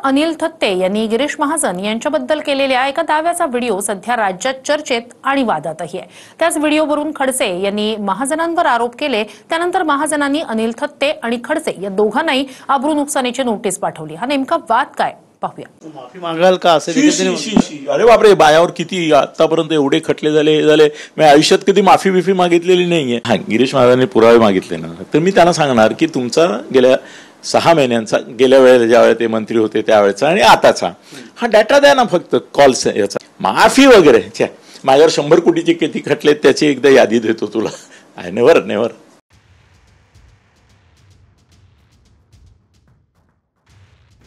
अनिल थत्ते यांनी गिरीश महाजन यांच्याबद्दल केलेल्या एका दाव्याचा व्हिडिओ सध्या राज्यात चर्चेत आणि वादातही आहे। त्याच व्हिडिओवरून खडसे यांनी महाजनांवर आरोप केले। त्यानंतर महाजनांनी अनिल थत्ते आणि खडसे या दोघांनाही अब्रू नुकसानीची नोटीस पाठवली। हा नेमका वाद काय पाहूया। माफी मागाल का असे अरे बापरे, बायावर किती आतापर्यंत एवढे खटले झाले मी आयुष्यात कधी माफी बिफी मागितलेली नाहीये। हा, गिरीश महाजनांनी पुरावे मागितले ना तर मी त्यांना सांगणार की तुमचा गेल्या 6 महिन्यांचा, गेल्या वेळेला ज्यावेळेला ते मंत्री होते त्यावेळेचा आणि आताचा हा डाटा द्या ना, फक्त कॉल्स याचा माफी वगैरे माझ्यावर 100 कोटीचे किती खटले त्याची एकदा यादी देतो तुला। नेव्हर।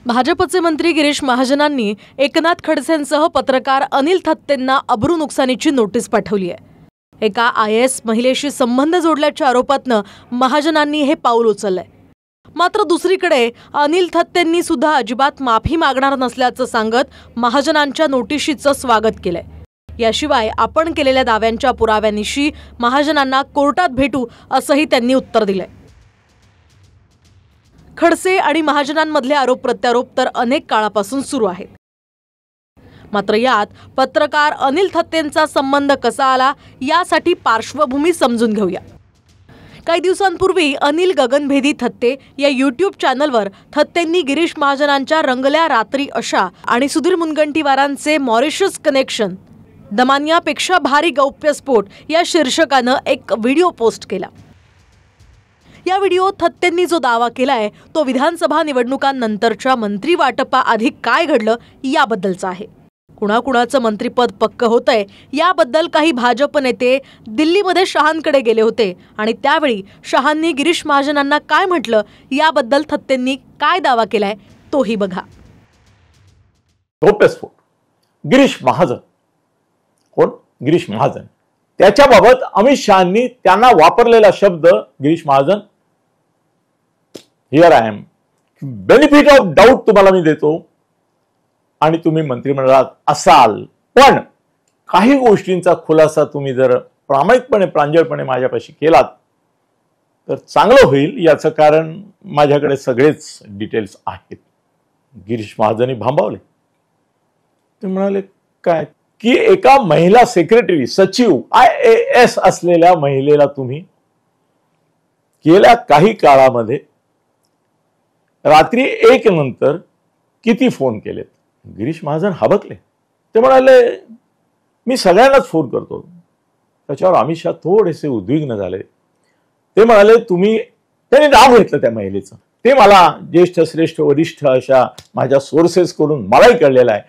भाजपचे मंत्री गिरीश महाजनांनी एकनाथ खडसेंसह पत्रकार अनिल थत्तेंना अब्रू नुकसानीची नोटीस पाठवली आहे। एका IAS महिलेशी संबंध जोडल्याच्या आरोपातनं महाजनांनी हे पाऊल उचललंय। मात्र दुसरीकडे अनिल थत्तेंनी सुद्धा अजिबात माफी मागणार नसल्याचं सांगत महाजनांच्या नोटिशीचं स्वागत केलंय। याशिवाय आपण केलेल्या दाव्यांच्या पुराव्यानिशी महाजनांना कोर्टात भेटू असंही त्यांनी उत्तर दिलंय। खडसे आणि महाजनांमधले आरोप प्रत्यारोप तर अनेक काळापासून सुरू आहेत। मात्र यात पत्रकार अनिल थत्तेंचा संबंध कसा आला यासाठी पार्श्वभूमी समजून घेऊया। काही दिवसांपूर्वी अनिल गगनभेदी थत्ते या YouTube चॅनलवर थत्तेंनी गिरीश महाजनांच्या रंगल्या रात्री अशा आणि सुधीर मुनगंटीवारांचे मॉरिशस कनेक्शन, दमानियापेक्षा भारी गौप्यस्फोट या शीर्षकानं एक व्हिडिओ पोस्ट केला। या व्हिडिओत थत्तेंनी जो दावा केलाय तो विधानसभा निवडणुकांनंतरच्या मंत्री वाटपाआधी काय घडलं याबद्दलचा आहे। कुणाकुणाचं मंत्रीपद पक्क होतंय याबद्दल काही भाजप नेते दिल्लीमध्ये शहांकडे गेले होते आणि त्यावेळी शहांनी गिरीश महाजनांना काय म्हटलं याबद्दल थत्तेंनी काय दावा केलाय तोही बघा। गौप्यस्फोट, गिरीश महाजन कोण? गिरीश महाजन, त्याच्याबाबत अमित शहांनी त्यांना वापरलेला शब्द Girish Mahajan, here I am, benefit of doubt तुम्हाला मी देतो आणि तुम्ही मंत्रिमंडळात असाल, पण काही गोष्टींचा खुलासा तुम्ही जर प्रामाणिकपणे प्रांजळपणे माझ्यापाशी केलात तर चांगलं होईल। याचं कारण माझ्याकडे सगळेच डिटेल्स आहेत। गिरीश महाजनी भांबावले। ते म्हणाले काय की एका महिला सेक्रेटरी, सचिव, IAS असलेल्या महिलेला तुम्ही गेल्या काही काळामध्ये रात्री 1 नंतर किती फोन केलेत? गिरीश महाजन हबकले। ते म्हणाले मी सगळ्यांनाच फोन करतो। त्याच्यावर अमित शहा थोडेसे उद्विग्न झाले। ते म्हणाले त्यांनी नाव घेतलं त्या महिलेचं, ते मला ज्येष्ठ श्रेष्ठ वरिष्ठ अशा माझ्या सोर्सेस कडून मलाही कळलेलं आहे।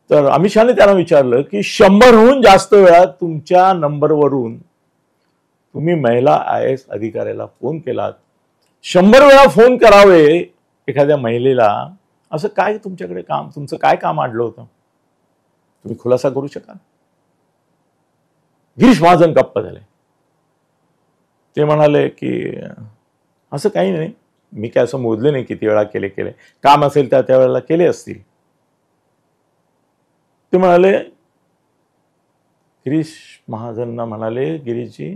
तर अमित शहाने त्यांना विचारलं की 100हून जास्त वेळा तुमच्या नंबरवरून तुम्ही महिला IAS अधिकाऱ्याला फोन केलात, 100 वेळा फोन करावे एखाद्या महिलेला, असं काय तुमच्याकडे काम, तुमचं काय काम आणलं होतं? तुम्ही खुलासा करू शकाल? गिरीश महाजन गप्प झाले। ते म्हणाले की असं काही नाही, मी काय असं मोजले नाही किती वेळा केले, काम असेल त्या वेळेला केले असतील। ते म्हणाले, गिरीश महाजन म्हणाले, गिरीश जी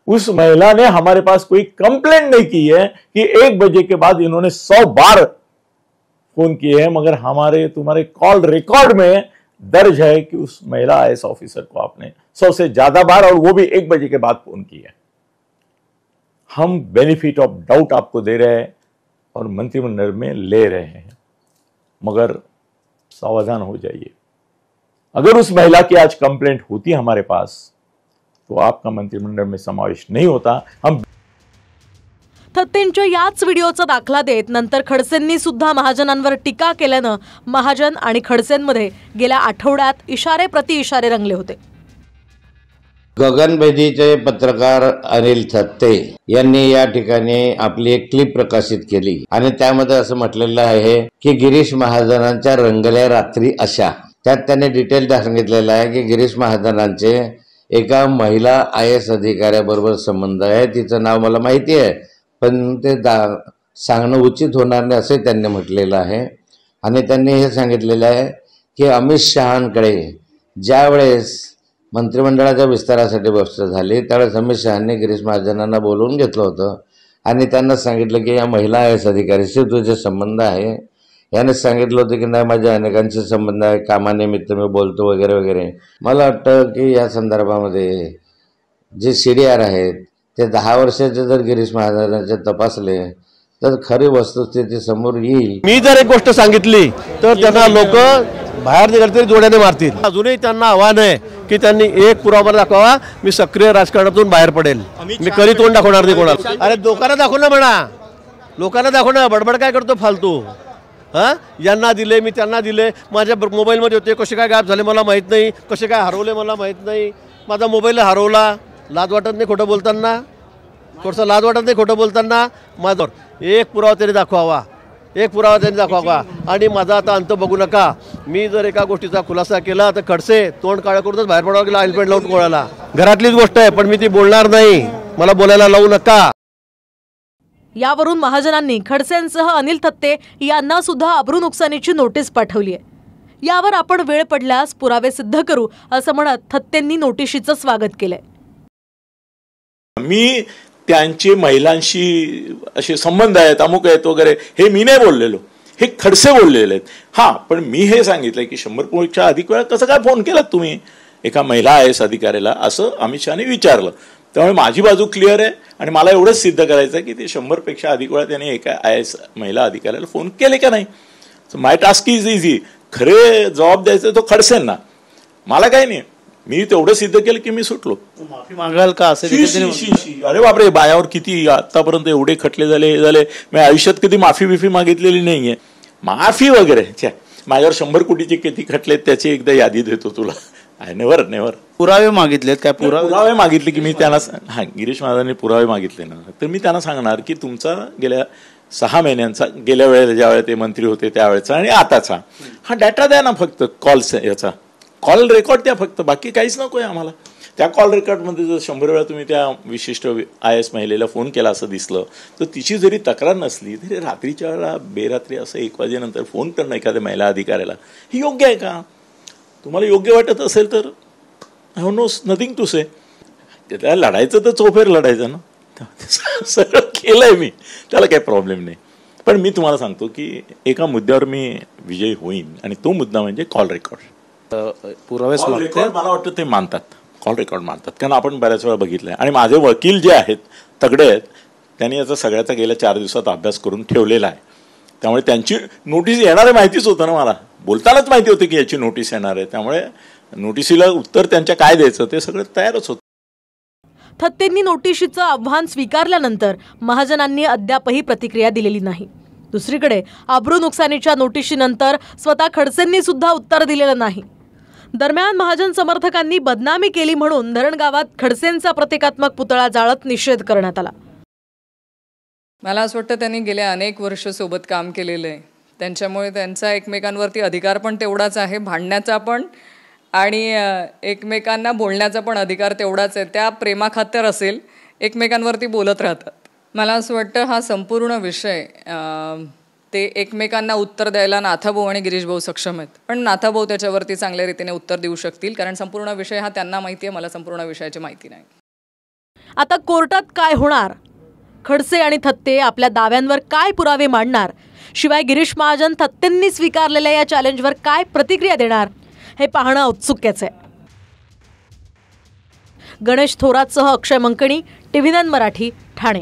उस महिला ने हमारे पास कोई कंप्लेंट नहीं की है कि 1 बजे के बाद इन्होंने 100 बार फोन किए हैं, मगर तुम्हारे कॉल रिकॉर्ड में दर्ज है कि उस महिला IAS ऑफिसर को आपने 100 से ज्यादा बार और वो भी 1 बजे के बाद फोन किया है। हम बेनिफिट ऑफ डाउट आपको दे रहे हैं और मंत्रिमंडल में ले रहे हैं, मगर सावधान हो जाइए, अगर उस महिला की आज कंप्लेंट होती हमारे पास तो आपका मंत्रिमंडल में समावेश नहीं होता। हम थत्तेंच्या याच व्हिडिओचा दाखला देत नंतर खडसेंनी सुद्धा महाजनांवर टीका केल्यानं महाजन आणि खडसेंमध्ये गेल्या आठवड्यात इशारे प्रति इशारे रंगले होते। गगनभेदीचे पत्रकार अनिल थत्ते यांनी या ठिकाणी आपली एक क्लिप प्रकाशित केली आणि त्यामध्ये असं म्हटलेलं आहे की गिरीश महाजनांच्या रंगल्या रात्री अशा। त्यात त्यांनी डिटेल सांगितलेलं आहे की गिरीश महाजनांचे एका महिला IAS अधिकाऱ्याबरोबर संबंध आहे, तिचं नाव मला माहिती आहे पण ते सांगणं उचित होणार नाही असे त्यांनी म्हटलेलं आहे। आणि त्यांनी हे सांगितलेलं आहे की अमित शहांकडे ज्यावेळेस मंत्रिमंडळाच्या विस्तारासाठी व्यवस्था झाली त्यावेळेस अमित शहांनी गिरीश महाजनांना बोलवून घेतलं होतं आणि त्यांना सांगितलं की या महिला IAS अधिकाऱ्याशी तुझे संबंध आहे, याने सांगितलं होतं की नाही माझ्या अनेकांचे संबंध आहे, कामानिमित्त मी बोलतो वगैरे वगैरे. मला वाटतं की या संदर्भामध्ये जे CDR आहेत ते 10 वर्षाचे जर गिरीश महाजनांचे तपासले तर खरी वस्तुस्थिती समोर येईल. मी जर एक गोष्ट सांगितली तर त्यांना लोक बाहेर निघाले तरी जोड्याने मारतील. अजूनही त्यांना आव्हान आहे की त्यांनी एक पुरावा दाखवा, मी सक्रिय राजकारणातून बाहेर पडेल. मी कधी तोंड दाखवणार नाही कोणाला. अरे लोकांना दाखव ना म्हणा, लोकांना दाखव ना. बडबड काय करतो फालतू? हां, यांना दिले, मी त्यांना दिले, माझ्या मोबाईलमध्ये होते, कसे काय गायब झाले मला माहीत नाही, कसे काय हरवले मला माहीत नाही. माझा मोबाईल हरवला. लाज वाटत नाही खोटं बोलताना? थोडंसं लाज वाटत नाही खोटं बोलताना? माझ्यावर एक पुरावा तरी दाखवावा, एक पुरावा त्यांनी दाखवावा. आणि माझा आता अंत बघू नका. मी जर एका गोष्टीचा खुलासा केला तर खडसे तोंड काळं करूनच बाहेर पडावं गेला, हेल्मेट लावून कोणाला. घरातलीच गोष्ट आहे, पण मी ती बोलणार नाही. मला बोलायला लावू नका. यावरून महाजनांनी खडसेंसह अनिल थत्ते यांना सुद्धा अब्रू नुकसानीची नोटीस पाठवली आहे. यावर आपण वेळ पडल्यास पुरावे सिद्ध करू असं म्हणत थत्तेंनी नोटिशीचं स्वागत केलंय. मी त्यांचे महिलांशी असे संबंध आहेत, अमुक आहेत वगैरे, हे मी नाही बोललेलो, हे खडसे बोललेले आहेत. हां, पण मी हे सांगितलंय की 100पेक्षा अधिक वेळा कसं काय फोन केलात तुम्ही एका महिला IAS अधिकाऱ्याला, असं अमित शहाने विचारलं. त्यामुळे माझी बाजू क्लिअर आहे आणि मला एवढंच सिद्ध करायचं आहे की ते 100पेक्षा अधिक वेळा त्याने एका IAS महिला अधिकाऱ्याला फोन केले का नाही. माय टास्क इज इझी. खरे जबाब द्यायचं तो खडसेंना, मला काही नाही. मी तेवढं सिद्ध केलं की मी सुटलो. माफी मागाल का असं? अरे बापरे, बायावर किती आतापर्यंत एवढे खटले झाले, हे झाले. मी आयुष्यात कधी माफी बिफी मागितलेली नाहीये. माफी वगैरे माझ्यावर 100 कोटीचे किती खटले त्याची एकदा यादी देतो तुला. Never never. पुरावे मागितलेत काय? पुरावे मागितले की मी त्यांना, हां, गिरीश महाजनांनी पुरावे मागितले ना, तर मी त्यांना सांगणार की तुमचा गेल्या 6 महिन्यांचा, गेल्या वेळेला ज्यावेळेला ते मंत्री होते त्यावेळेचा आणि आताचा हा डाटा द्या ना, फक्त कॉल्स, याचा कॉल रेकॉर्ड द्या फक्त, बाकी काहीच नको आहे आम्हाला. त्या कॉल रेकॉर्डमध्ये जर 100 वेळा तुम्ही त्या विशिष्ट IAS महिलेला फोन केला असं दिसलं तर तिची जरी तक्रार नसली तरी रात्रीच्या वेळेला बेरात्री असं 1 वाजेनंतर फोन करणं एखाद्या महिला अधिकाऱ्याला हे योग्य आहे का? तुम्हाला योग्य वाटत असेल तर आय नो नथिंग टू से. त्याला लढायचं तर चौफेर लढायचं ना, सरळ केलंय मी, त्याला काही प्रॉब्लेम नाही. पण मी तुम्हाला सांगतो की एका मुद्द्यावर मी विजयी होईन आणि तो मुद्दा म्हणजे कॉल रेकॉर्ड. पुरावे मला वाटतं ते मानतात, कॉल रेकॉर्ड मानतात, कारण आपण बऱ्याच वेळा बघितलंय. आणि माझे वकील जे आहेत तगडे आहेत, त्यांनी याचा सगळ्याचा गेल्या 4 दिवसात अभ्यास करून ठेवलेला आहे. त्यामुळे त्यांची नोटीस येणार आहे माहितीच होतं ना, मला बोलतानाच माहिती होतं की याची नोटीस येणार आहे. त्यामुळे नोटिसीला उत्तर त्यांच्या काय द्यायचं ते सगळं तयारच होतं. थत्तेंनी नोटिशीचं आव्हान स्वीकारल्यानंतर महाजनांनी अद्यापही प्रतिक्रिया दिलेली नाही. दुसरीकडे अब्रू नुकसानीच्या नोटिशीनंतर स्वतः खडसेंनी सुद्धा उत्तर दिलेलं नाही. दरम्यान महाजन समर्थकांनी बदनामी केली म्हणून धरणगावात खडसेंचा प्रतिकात्मक पुतळा जाळत निषेध करण्यात आला. मला असं वाटतं त्यांनी गेल्या अनेक वर्ष सोबत काम केलेलं आहे, त्यांच्यामुळे त्यांचा एकमेकांवरती अधिकार पण तेवढाच आहे, भांडण्याचा पण आणि एकमेकांना बोलण्याचा पण अधिकार तेवढाच आहे. त्या प्रेमाखातर असेल, एकमेकांवरती बोलत राहतात. मला असं वाटतं हा संपूर्ण विषय ते एकमेकांना उत्तर द्यायला नाथाभाऊ आणि गिरीश भाऊ सक्षम आहेत, पण नाथाभाऊ त्याच्यावरती चांगल्या रीतीने उत्तर देऊ शकतील, कारण संपूर्ण विषय हा त्यांना माहिती आहे, मला संपूर्ण विषयाची माहिती नाही. आता कोर्टात काय होणार? खडसे आणि थत्ते आपल्या दाव्यांवर काय पुरावे मांडणार? शिवाय गिरीश महाजन थत्तेंनी स्वीकारलेल्या या चॅलेंजवर काय प्रतिक्रिया देणार हे पाहणं औत्सुक्याचं आहे. गणेश थोरातसह अक्षय मंकणी, TV9 मराठी, ठाणे.